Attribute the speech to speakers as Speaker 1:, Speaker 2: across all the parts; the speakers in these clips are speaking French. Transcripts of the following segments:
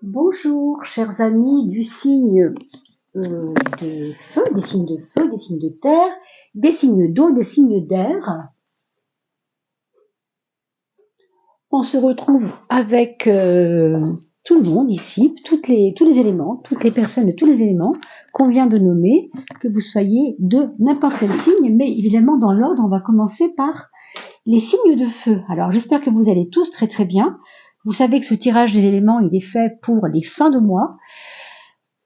Speaker 1: Bonjour, chers amis du signe de feu, des signes de feu, des signes de terre, des signes d'eau, des signes d'air. On se retrouve avec tout le monde ici, tous les éléments, toutes les personnes de tous les éléments qu'on vient de nommer, que vous soyez de n'importe quel signe, mais évidemment dans l'ordre, on va commencer par les signes de feu. Alors j'espère que vous allez tous très très bien. Vous savez que ce tirage des éléments, il est fait pour les fins de mois.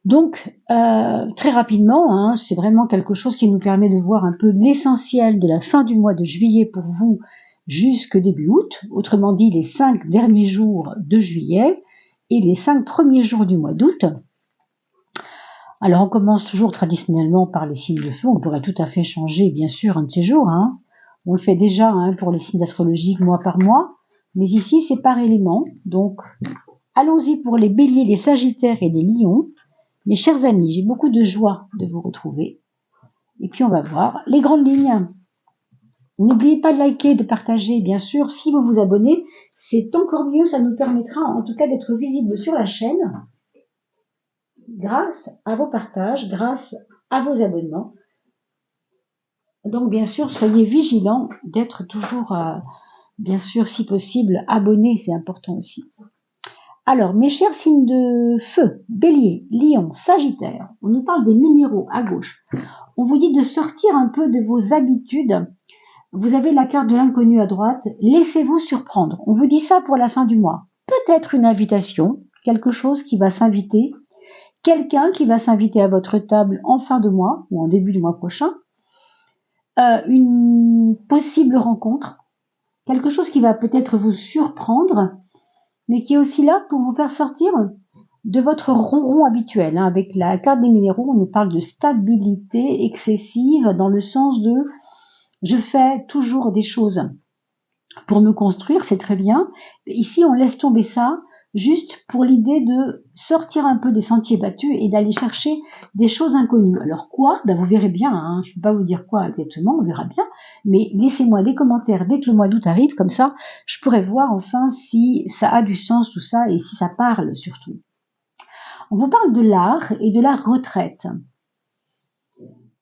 Speaker 1: Donc, très rapidement, c'est vraiment quelque chose qui nous permet de voir un peu l'essentiel de la fin du mois de juillet pour vous jusque début août, autrement dit les 5 derniers jours de juillet et les 5 premiers jours du mois d'août. Alors, on commence toujours traditionnellement par les signes de feu. On pourrait tout à fait changer, bien sûr, un de ces jours. On le fait déjà pour les signes astrologiques mois par mois, mais ici, c'est par élément. Donc, allons-y pour les béliers, les sagittaires et les lions. Mes chers amis, j'ai beaucoup de joie de vous retrouver. Et puis on va voir les grandes lignes. N'oubliez pas de liker, de partager, bien sûr. Si vous vous abonnez, c'est encore mieux. Ça nous permettra en tout cas d'être visible sur la chaîne grâce à vos partages, grâce à vos abonnements. Donc bien sûr, soyez vigilants d'être toujours, bien sûr, si possible, abonnés. C'est important aussi. Alors, mes chers signes de feu, bélier, lion, sagittaire, on nous parle des minéraux à gauche. On vous dit de sortir un peu de vos habitudes. Vous avez la carte de l'inconnu à droite. Laissez-vous surprendre. On vous dit ça pour la fin du mois. Peut-être une invitation, quelque chose qui va s'inviter, quelqu'un qui va s'inviter à votre table en fin de mois ou en début du mois prochain, une possible rencontre, quelque chose qui va peut-être vous surprendre, mais qui est aussi là pour vous faire sortir de votre ronron habituel. Avec la carte des minéraux, on nous parle de stabilité excessive dans le sens de je fais toujours des choses pour me construire, c'est très bien. Ici, on laisse tomber ça juste pour l'idée de sortir un peu des sentiers battus et d'aller chercher des choses inconnues. Alors quoi? Vous verrez bien, je ne peux pas vous dire quoi exactement, on verra bien, mais laissez-moi des commentaires dès que le mois d'août arrive, comme ça je pourrai voir enfin si ça a du sens tout ça et si ça parle surtout. On vous parle de l'art et de la retraite.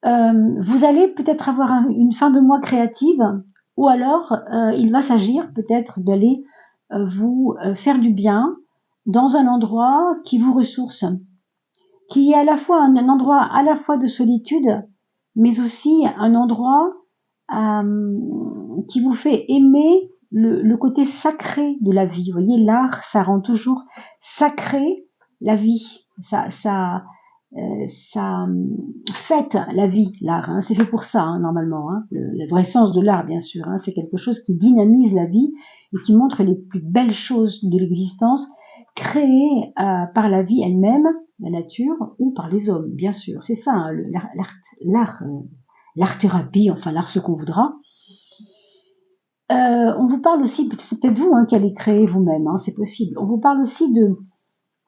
Speaker 1: Vous allez peut-être avoir une fin de mois créative, ou alors il va s'agir peut-être d'aller vous faire du bien dans un endroit qui vous ressource, qui est à la fois un endroit à la fois de solitude, mais aussi un endroit qui vous fait aimer le côté sacré de la vie. Vous voyez, l'art, ça rend toujours sacré la vie. Ça fête la vie, l'art. C'est fait pour ça, normalement. La vraie sens de l'art, bien sûr. C'est quelque chose qui dynamise la vie et qui montre les plus belles choses de l'existence, créées par la vie elle-même, la nature, ou par les hommes, bien sûr. C'est ça, l'art-thérapie, enfin l'art ce qu'on voudra. On vous parle aussi, c'est peut-être vous qui allez créer vous-même, c'est possible. On vous parle aussi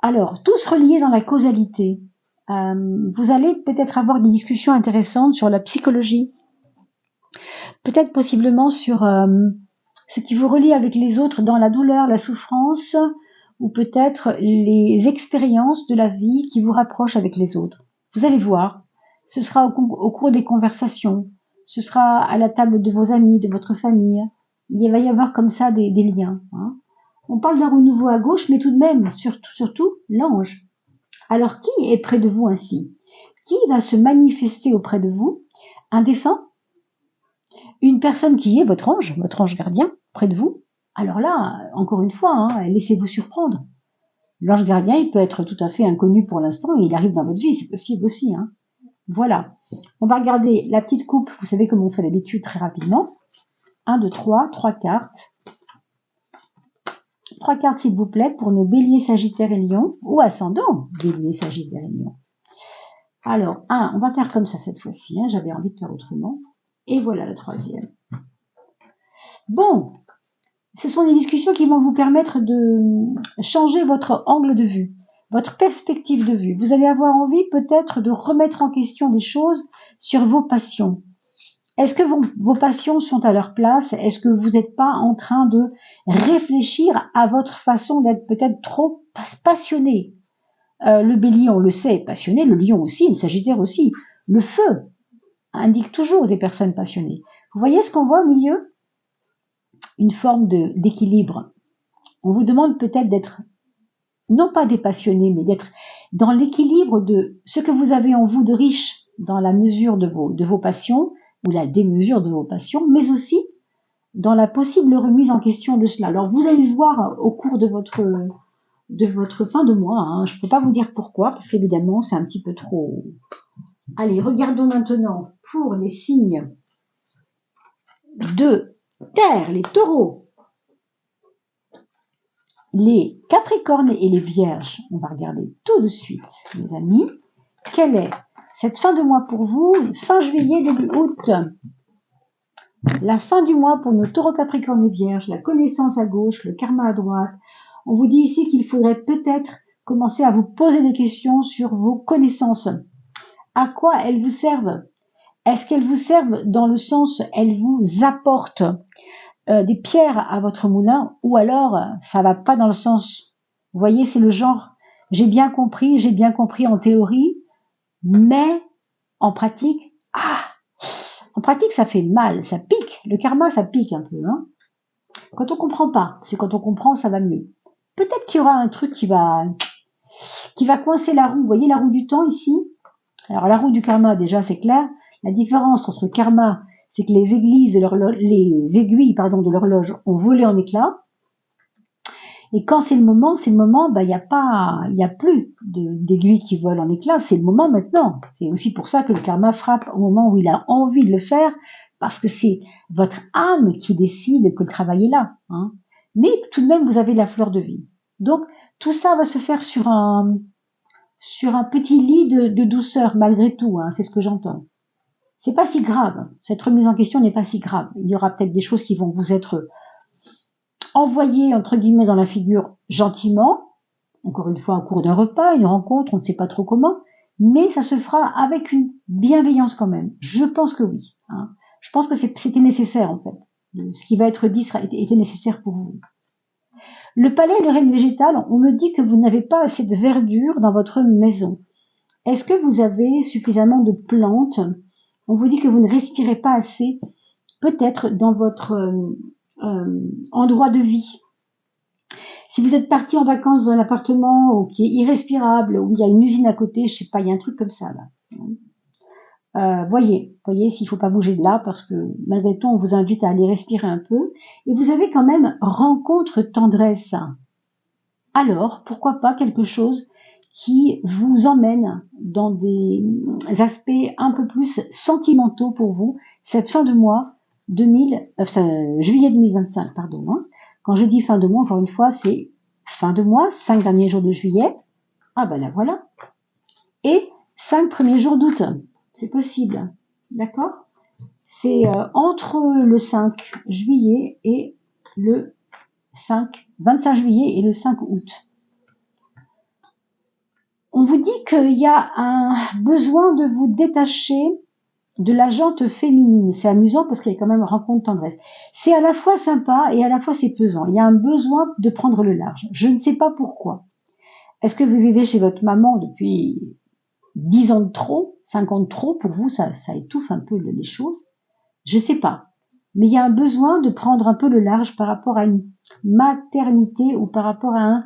Speaker 1: alors, tous reliés dans la causalité. Vous allez peut-être avoir des discussions intéressantes sur la psychologie, peut-être possiblement sur ce qui vous relie avec les autres dans la douleur, la souffrance, ou peut-être les expériences de la vie qui vous rapprochent avec les autres. Vous allez voir, ce sera au cours des conversations, ce sera à la table de vos amis, de votre famille. Il va y avoir comme ça des liens. On parle d'un renouveau à gauche, mais tout de même, surtout l'ange. Alors, qui est près de vous ainsi? Qui va se manifester auprès de vous? Un défunt? Une personne qui est votre ange gardien, près de vous? Alors là, encore une fois, laissez-vous surprendre. L'ange gardien, il peut être tout à fait inconnu pour l'instant et il arrive dans votre vie, c'est possible aussi. Voilà. On va regarder la petite coupe, vous savez comme on fait d'habitude très rapidement. 1, 2, 3 cartes. 3 cartes s'il vous plaît pour nos béliers, sagittaires et lions, ou ascendant béliers, sagittaires et lions. Alors, on va faire comme ça cette fois-ci, j'avais envie de faire autrement. Et voilà la troisième. Bon, ce sont des discussions qui vont vous permettre de changer votre angle de vue, votre perspective de vue. Vous allez avoir envie peut-être de remettre en question des choses sur vos passions. Est-ce que vos passions sont à leur place? Est-ce que vous n'êtes pas en train de réfléchir à votre façon d'être peut-être trop passionné? Le bélier, on le sait, est passionné, le lion aussi, le sagittaire aussi. Le feu indique toujours des personnes passionnées. Vous voyez ce qu'on voit au milieu? Une forme d'équilibre. On vous demande peut-être d'être, non pas des passionnés, mais d'être dans l'équilibre de ce que vous avez en vous de riche, dans la mesure de vos passions, ou la démesure de vos passions, mais aussi dans la possible remise en question de cela. Alors vous allez le voir au cours de votre fin de mois, hein. Je ne peux pas vous dire pourquoi, parce qu'évidemment c'est un petit peu trop... Allez, regardons maintenant pour les signes de terre, les taureaux, les capricornes et les vierges. On va regarder tout de suite, mes amis, quelle est cette fin de mois pour vous, fin juillet, début août. La fin du mois pour nos taureaux, capricornes et vierges, la connaissance à gauche, le karma à droite. On vous dit ici qu'il faudrait peut-être commencer à vous poser des questions sur vos connaissances. À quoi elles vous servent? Est-ce qu'elles vous servent dans le sens, elles vous apportent des pierres à votre moulin, ou alors ça va pas dans le sens, vous voyez, c'est le genre, j'ai bien compris en théorie, mais en pratique, en pratique ça fait mal, ça pique, le karma ça pique un peu, hein. Quand on comprend pas, c'est quand on comprend ça va mieux. Peut-être qu'il y aura un truc qui va coincer la roue, vous voyez la roue du temps ici? Alors la roue du karma déjà c'est clair, la différence entre karma, c'est que les aiguilles de l'horloge ont volé en éclats. Et quand c'est le moment, il y a plus d'aiguilles qui volent en éclats, c'est le moment maintenant. C'est aussi pour ça que le karma frappe au moment où il a envie de le faire, parce que c'est votre âme qui décide que le travail est là, hein. Mais tout de même, vous avez la fleur de vie. Donc, tout ça va se faire sur un petit lit de douceur, malgré tout, hein, c'est ce que j'entends. C'est pas si grave. Cette remise en question n'est pas si grave. Il y aura peut-être des choses qui vont vous être envoyées, entre guillemets, dans la figure gentiment. Encore une fois, au cours d'un repas, une rencontre, on ne sait pas trop comment. Mais ça se fera avec une bienveillance quand même. Je pense que oui, hein. Je pense que c'était nécessaire, en fait. Ce qui va être dit était nécessaire pour vous. Le palais et le règne végétal, on me dit que vous n'avez pas assez de verdure dans votre maison. Est-ce que vous avez suffisamment de plantes? On vous dit que vous ne respirez pas assez, peut-être dans votre endroit de vie. Si vous êtes parti en vacances dans un appartement qui est irrespirable, où il y a une usine à côté, je sais pas, il y a un truc comme ça là. Voyez s'il faut pas bouger de là, parce que malgré tout, on vous invite à aller respirer un peu. Et vous avez quand même rencontre tendresse. Alors, pourquoi pas quelque chose qui vous emmène dans des aspects un peu plus sentimentaux pour vous, cette fin de mois juillet 2025, pardon, hein. Quand je dis fin de mois, encore une fois, c'est fin de mois, 5 derniers jours de juillet, ah ben là voilà, et 5 premiers jours d'août, c'est possible, d'accord? C'est entre le 5 juillet et le 25 juillet et le 5 août. On vous dit qu'il y a un besoin de vous détacher de la jante féminine. C'est amusant parce qu'il y a quand même rencontre tendresse. C'est à la fois sympa et à la fois c'est pesant. Il y a un besoin de prendre le large. Je ne sais pas pourquoi. Est-ce que vous vivez chez votre maman depuis 10 ans de trop, 5 ans de trop? Pour vous, ça étouffe un peu les choses. Je ne sais pas. Mais il y a un besoin de prendre un peu le large par rapport à une maternité ou par rapport à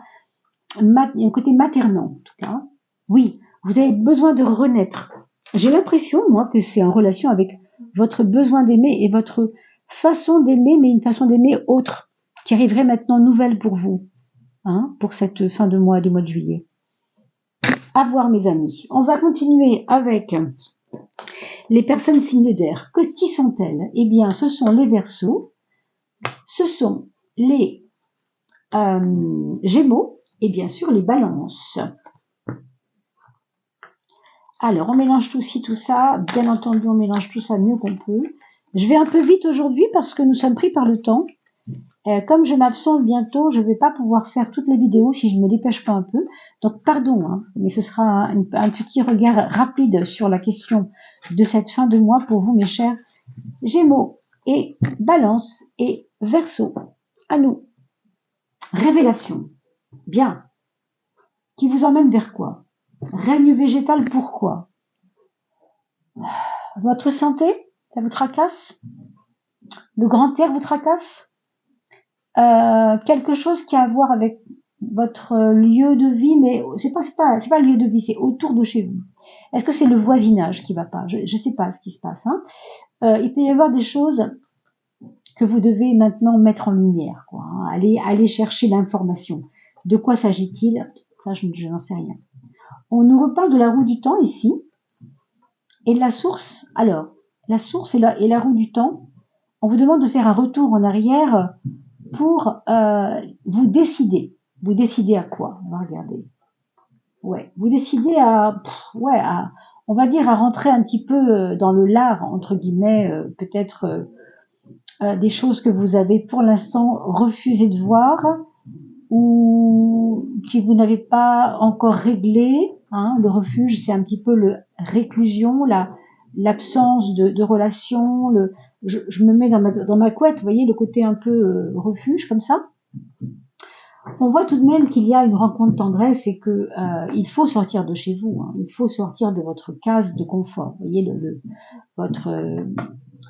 Speaker 1: un côté maternant, en tout cas. Oui, vous avez besoin de renaître. J'ai l'impression, moi, que c'est en relation avec votre besoin d'aimer et votre façon d'aimer, mais une façon d'aimer autre, qui arriverait maintenant nouvelle pour vous, hein, pour cette fin de mois, du mois de juillet. À voir, mes amis. On va continuer avec les personnes signes d'air. Qui sont-elles? Eh bien, ce sont les Verseaux, ce sont les Gémeaux et bien sûr les Balances. Alors, on mélange tout ci, tout ça. Bien entendu, on mélange tout ça mieux qu'on peut. Je vais un peu vite aujourd'hui parce que nous sommes pris par le temps. Comme je m'absente bientôt, je ne vais pas pouvoir faire toutes les vidéos si je ne me dépêche pas un peu. Donc, pardon, hein, mais ce sera un petit regard rapide sur la question de cette fin de mois pour vous, mes chers Gémeaux et Balance et Verseau. À nous. Révélation. Bien. Qui vous emmène vers quoi? Règne végétal, pourquoi? Votre santé, ça vous tracasse? Le grand air vous tracasse? Quelque chose qui a à voir avec votre lieu de vie, mais c'est pas le lieu de vie, c'est autour de chez vous. Est-ce que c'est le voisinage qui va pas? Je sais pas ce qui se passe. Hein. Il peut y avoir des choses que vous devez maintenant mettre en lumière, quoi. Hein. Allez chercher l'information. De quoi s'agit-il? Ça, je n'en sais rien. On nous reparle de la roue du temps ici et de la source. Alors, la source et la roue du temps. On vous demande de faire un retour en arrière pour vous décider. Vous décidez à quoi? On va regarder. Ouais, vous décidez on va dire à rentrer un petit peu dans le lard entre guillemets, peut-être des choses que vous avez pour l'instant refusé de voir ou que vous n'avez pas encore réglé. Hein. Le refuge, c'est un petit peu le réclusion, l'absence de relation. Je me mets dans ma couette, vous voyez, le côté un peu refuge comme ça. On voit tout de même qu'il y a une rencontre tendresse et que il faut sortir de chez vous. Hein. Il faut sortir de votre case de confort. Vous voyez, votre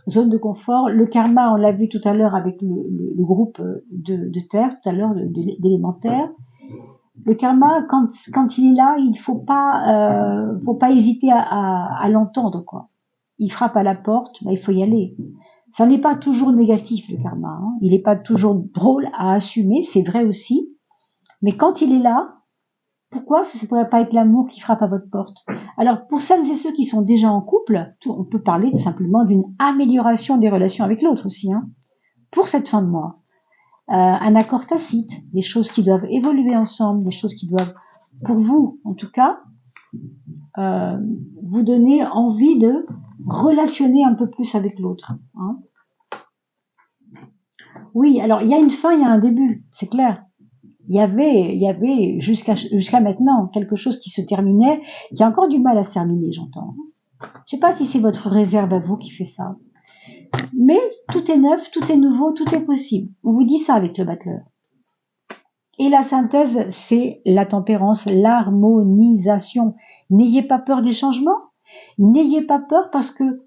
Speaker 1: zone de confort. Le karma, on l'a vu tout à l'heure avec le groupe de terre, tout à l'heure d'élémentaire. Le karma, quand il est là, il faut pas hésiter à l'entendre, quoi. Il frappe à la porte, il faut y aller. Ça n'est pas toujours négatif, le karma. Hein. Il n'est pas toujours drôle à assumer, c'est vrai aussi. Mais quand il est là, pourquoi ce ne pourrait pas être l'amour qui frappe à votre porte? Alors, pour celles et ceux qui sont déjà en couple, on peut parler tout simplement d'une amélioration des relations avec l'autre aussi, hein, pour cette fin de mois. Un accord tacite, des choses qui doivent évoluer ensemble, des choses qui doivent, pour vous en tout cas, vous donner envie de relationner un peu plus avec l'autre. Hein. Oui, alors il y a une fin, il y a un début, c'est clair. Il y avait jusqu'à maintenant quelque chose qui se terminait, qui a encore du mal à se terminer, j'entends. Je sais pas si c'est votre réserve à vous qui fait ça. Mais tout est neuf, tout est nouveau, tout est possible. On vous dit ça avec le battleur. Et la synthèse, c'est la tempérance, l'harmonisation. N'ayez pas peur des changements. N'ayez pas peur parce que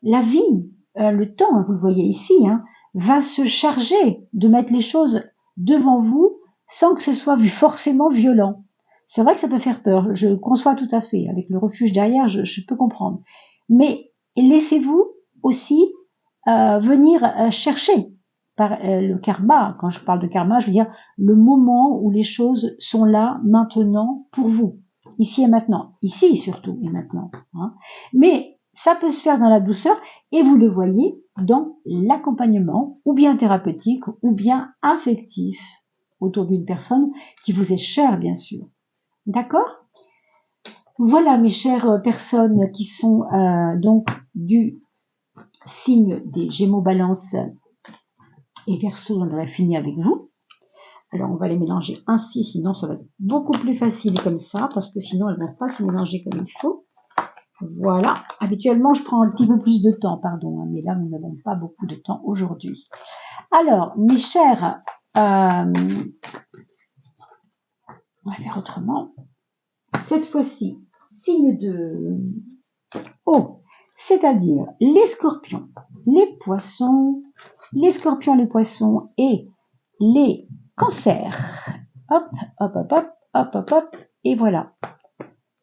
Speaker 1: la vie, le temps, vous le voyez ici, hein, va se charger de mettre les choses devant vous sans que ce soit forcément violent. C'est vrai que ça peut faire peur, je conçois tout à fait. Avec le refuge derrière, je peux comprendre. Mais laissez-vous aussi venir chercher par le karma. Quand je parle de karma, je veux dire le moment où les choses sont là, maintenant, pour vous. Ici et maintenant. Ici surtout et maintenant. Hein. Mais ça peut se faire dans la douceur et vous le voyez dans l'accompagnement, ou bien thérapeutique, ou bien affectif, autour d'une personne qui vous est chère, bien sûr. D'accord? Voilà, mes chères personnes qui sont donc du signe des Gémeaux, Balance et Verseau, on aurait fini avec vous. Alors, on va les mélanger ainsi, sinon ça va être beaucoup plus facile comme ça, parce que sinon, elles ne vont pas se mélanger comme il faut. Voilà. Habituellement, je prends un petit peu plus de temps, pardon, hein, mais là, nous n'avons pas beaucoup de temps aujourd'hui. Alors, mes chers, on va faire autrement. Cette fois-ci, signe de eau, c'est-à-dire les scorpions, les poissons, les scorpions, les poissons et les cancers. Hop, hop, hop, hop, hop, hop, hop, et voilà.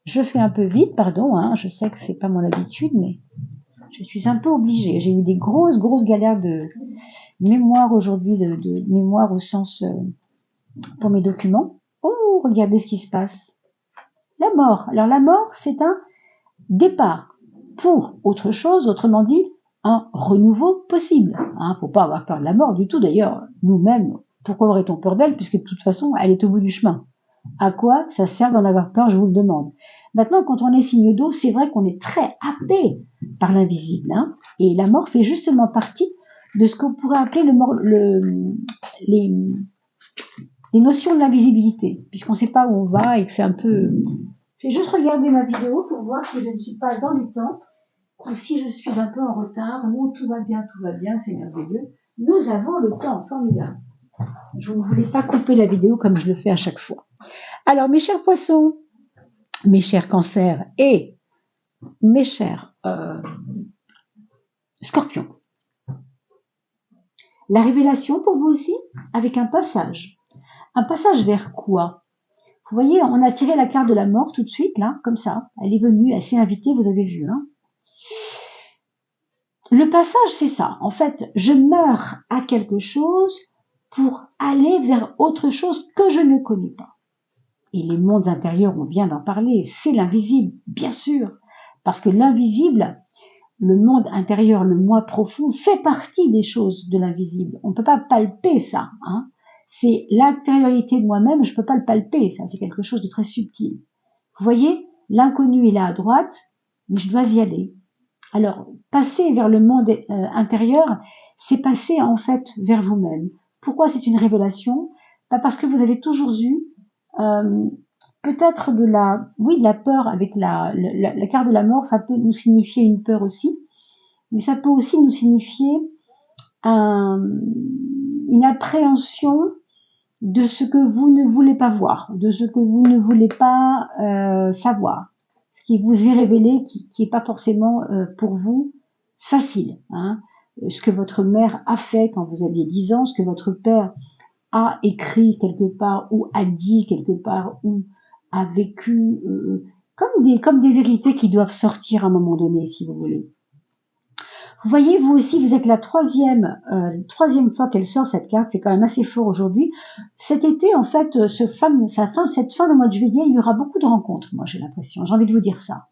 Speaker 1: Je fais un peu vite, pardon, hein, je sais que c'est pas mon habitude, mais je suis un peu obligée. J'ai eu des grosses galères de mémoire aujourd'hui, de mémoire au sens pour mes documents. Oh, regardez ce qui se passe. La mort. Alors la mort, c'est un départ pour autre chose, autrement dit, un renouveau possible. Hein, faut pas avoir peur de la mort du tout. D'ailleurs, nous-mêmes, pourquoi aurait-on peur d'elle, puisque de toute façon, elle est au bout du chemin. À quoi ça sert d'en avoir peur, je vous le demande. Maintenant, quand on est signe d'eau, c'est vrai qu'on est très happé par l'invisible. Hein, et la mort fait justement partie de ce qu'on pourrait appeler les notions de l'invisibilité, puisqu'on ne sait pas où on va et que c'est un peu... Je vais juste regarder ma vidéo pour voir si je ne suis pas dans les temps. ou si je suis un peu en retard, non, tout va bien, c'est merveilleux. Nous avons le temps, formidable. Je ne voulais pas couper la vidéo comme je le fais à chaque fois. Alors, mes chers poissons, mes chers cancers et mes chers scorpions, la révélation pour vous aussi, avec un passage. Un passage vers quoi? Vous voyez, on a tiré la carte de la mort tout de suite, là, comme ça. Elle est venue, elle s'est invitée, vous avez vu, hein. Le passage, c'est ça. En fait, je meurs à quelque chose pour aller vers autre chose que je ne connais pas. Et les mondes intérieurs, on vient d'en parler, c'est l'invisible, bien sûr. Parce que l'invisible, le monde intérieur, le moi profond, fait partie des choses de l'invisible. On ne peut pas palper ça, hein. C'est l'intériorité de moi-même, je ne peux pas le palper, ça, c'est quelque chose de très subtil. Vous voyez, l'inconnu est là à droite, mais je dois y aller. Alors, passer vers le monde intérieur, c'est passer en fait vers vous-même. Pourquoi c'est une révélation? Parce que vous avez toujours eu peut-être de la peur avec la carte de la mort, ça peut nous signifier une peur aussi, mais ça peut aussi nous signifier une appréhension de ce que vous ne voulez pas voir, de ce que vous ne voulez pas savoir, ce qui vous est révélé, qui est pas forcément pour vous facile, hein. Ce que votre mère a fait quand vous aviez 10 ans, ce que votre père a écrit quelque part ou a dit quelque part ou a vécu comme des vérités qui doivent sortir à un moment donné, si vous voulez. Vous voyez, vous aussi, vous êtes la troisième fois qu'elle sort cette carte, c'est quand même assez fort aujourd'hui. Cet été, en fait, cette fin de mois de juillet, il y aura beaucoup de rencontres, moi j'ai l'impression, j'ai envie de vous dire ça.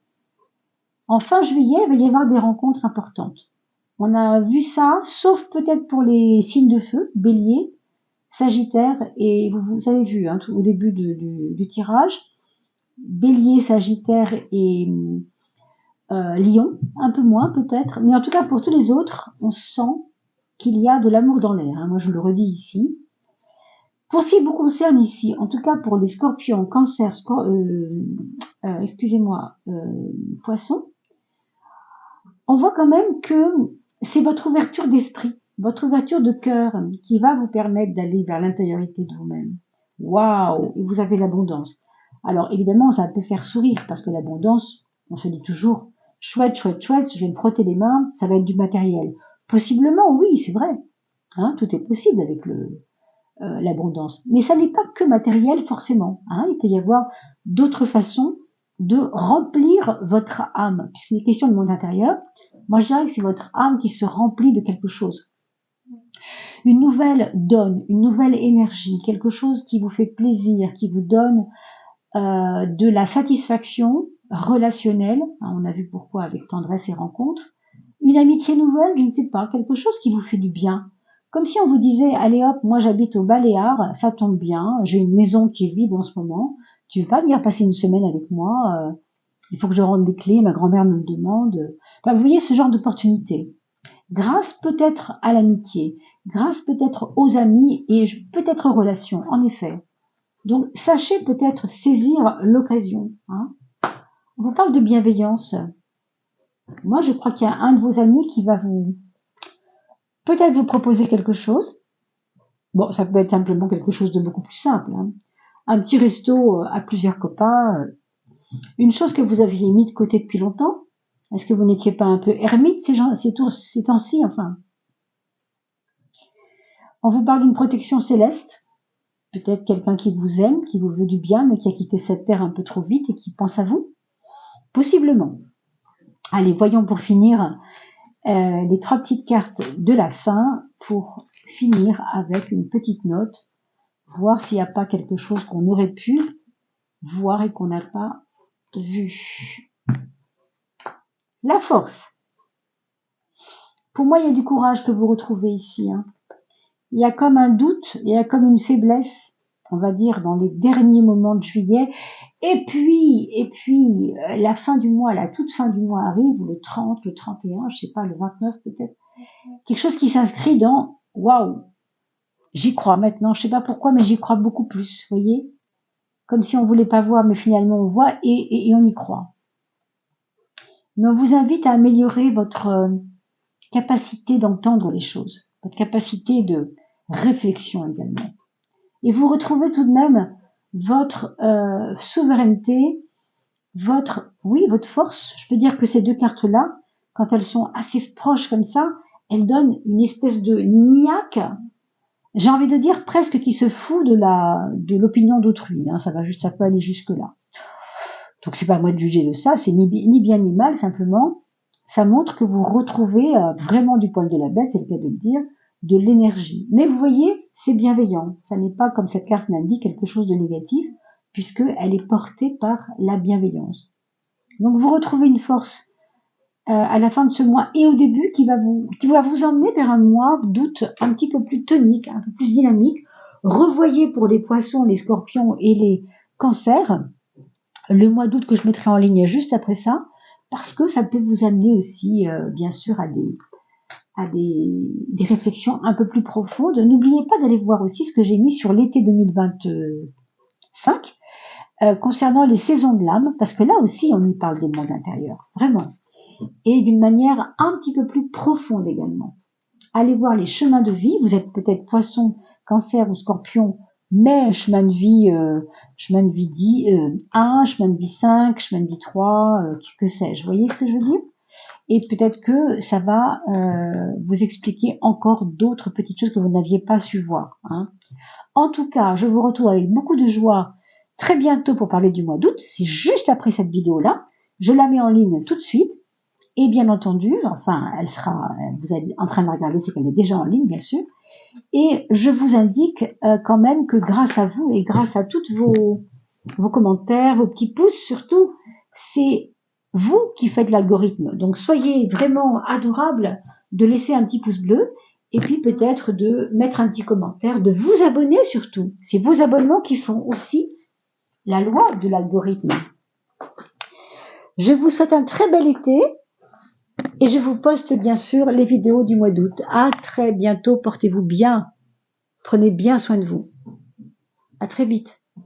Speaker 1: En fin juillet, il va y avoir des rencontres importantes. On a vu ça, sauf peut-être pour les signes de feu, Bélier, Sagittaire, et vous avez vu hein, au début du tirage, Bélier, Sagittaire et Lion, un peu moins peut-être, mais en tout cas pour tous les autres, on sent qu'il y a de l'amour dans l'air, hein, moi je le redis ici. Pour ce qui vous concerne ici, en tout cas pour les scorpions, cancer, poissons, on voit quand même que c'est votre ouverture d'esprit, votre ouverture de cœur qui va vous permettre d'aller vers l'intériorité de vous-même. Waouh! Et vous avez l'abondance. Alors évidemment, ça peut faire sourire parce que l'abondance, on se dit toujours chouette, chouette, chouette, je vais me frotter les mains, ça va être du matériel. Possiblement, oui, c'est vrai. Hein, tout est possible avec l'abondance. Mais ça n'est pas que matériel forcément. Hein, il peut y avoir d'autres façons de remplir votre âme. Puisqu'il est question de monde intérieur, moi je dirais que c'est votre âme qui se remplit de quelque chose. Une nouvelle donne, une nouvelle énergie, quelque chose qui vous fait plaisir, qui vous donne de la satisfaction relationnelle. On a vu pourquoi avec tendresse et rencontre. Une amitié nouvelle, je ne sais pas, quelque chose qui vous fait du bien. Comme si on vous disait, allez hop, moi j'habite au Baléares, ça tombe bien, j'ai une maison qui est vide en ce moment, tu veux pas venir passer une semaine avec moi, il faut que je rende les clés, ma grand-mère me le demande. Enfin, vous voyez ce genre d'opportunité. Grâce peut-être à l'amitié, grâce peut-être aux amis et peut-être aux relations, en effet. Donc sachez peut-être saisir l'occasion. Hein. On vous parle de bienveillance. Moi je crois qu'il y a un de vos amis qui va peut-être vous proposer quelque chose. Bon, ça peut être simplement quelque chose de beaucoup plus simple. Hein. Un petit resto à plusieurs copains. Une chose que vous aviez mis de côté depuis longtemps. Est-ce que vous n'étiez pas un peu ermite ces temps-ci, enfin? On vous parle d'une protection céleste. Peut-être quelqu'un qui vous aime, qui vous veut du bien, mais qui a quitté cette terre un peu trop vite et qui pense à vous. Possiblement. Allez, voyons pour finir les 3 petites cartes de la fin pour finir avec une petite note, voir s'il n'y a pas quelque chose qu'on aurait pu voir et qu'on n'a pas vu. La force. Pour moi, il y a du courage que vous retrouvez ici. Hein. Il y a comme un doute, il y a comme une faiblesse, on va dire, dans les derniers moments de juillet. Et puis, la fin du mois, la toute fin du mois arrive, le 30, le 31, je sais pas, le 29 peut-être. Quelque chose qui s'inscrit dans « waouh ». J'y crois maintenant, je sais pas pourquoi, mais j'y crois beaucoup plus, vous voyez. Comme si on voulait pas voir, mais finalement on voit et on y croit. mais on vous invite à améliorer votre capacité d'entendre les choses, votre capacité de réflexion également. Et vous retrouvez tout de même votre souveraineté, votre force. Je peux dire que ces deux cartes-là, quand elles sont assez proches comme ça, elles donnent une espèce de niaque, j'ai envie de dire presque qui se fout de l'opinion d'autrui. Hein, ça peut aller jusque là. Donc c'est pas à moi de juger de ça, c'est ni bien ni mal, simplement ça montre que vous retrouvez vraiment du poil de la bête, c'est le cas de le dire, de l'énergie. Mais vous voyez, c'est bienveillant. Ça n'est pas, comme cette carte l'indique, quelque chose de négatif, puisqu'elle est portée par la bienveillance. Donc vous retrouvez une force à la fin de ce mois et au début qui va vous emmener vers un mois d'août un petit peu plus tonique, un peu plus dynamique. Revoyez pour les poissons, les scorpions et les cancers le mois d'août que je mettrai en ligne juste après ça, parce que ça peut vous amener aussi, bien sûr, à des réflexions un peu plus profondes. N'oubliez pas d'aller voir aussi ce que j'ai mis sur l'été 2025 concernant les saisons de l'âme, parce que là aussi on y parle des mondes intérieurs, vraiment, et d'une manière un petit peu plus profonde également. Allez voir les chemins de vie, vous êtes peut-être poisson, cancer ou scorpion, mais chemin de vie 1, chemin de vie 5, chemin de vie 3, que sais-je, vous voyez ce que je veux dire? Et peut-être que ça va vous expliquer encore d'autres petites choses que vous n'aviez pas su voir. Hein. En tout cas, je vous retrouve avec beaucoup de joie très bientôt pour parler du mois d'août. C'est juste après cette vidéo-là. Je la mets en ligne tout de suite. Et bien entendu, enfin, vous êtes en train de la regarder, c'est qu'elle est déjà en ligne, bien sûr. Et je vous indique quand même que grâce à vous et grâce à tous vos commentaires, vos petits pouces surtout, c'est vous qui faites l'algorithme. Donc soyez vraiment adorables de laisser un petit pouce bleu et puis peut-être de mettre un petit commentaire, de vous abonner surtout. C'est vos abonnements qui font aussi la loi de l'algorithme. Je vous souhaite un très bel été et je vous poste bien sûr les vidéos du mois d'août. À très bientôt, portez-vous bien, prenez bien soin de vous. À très vite.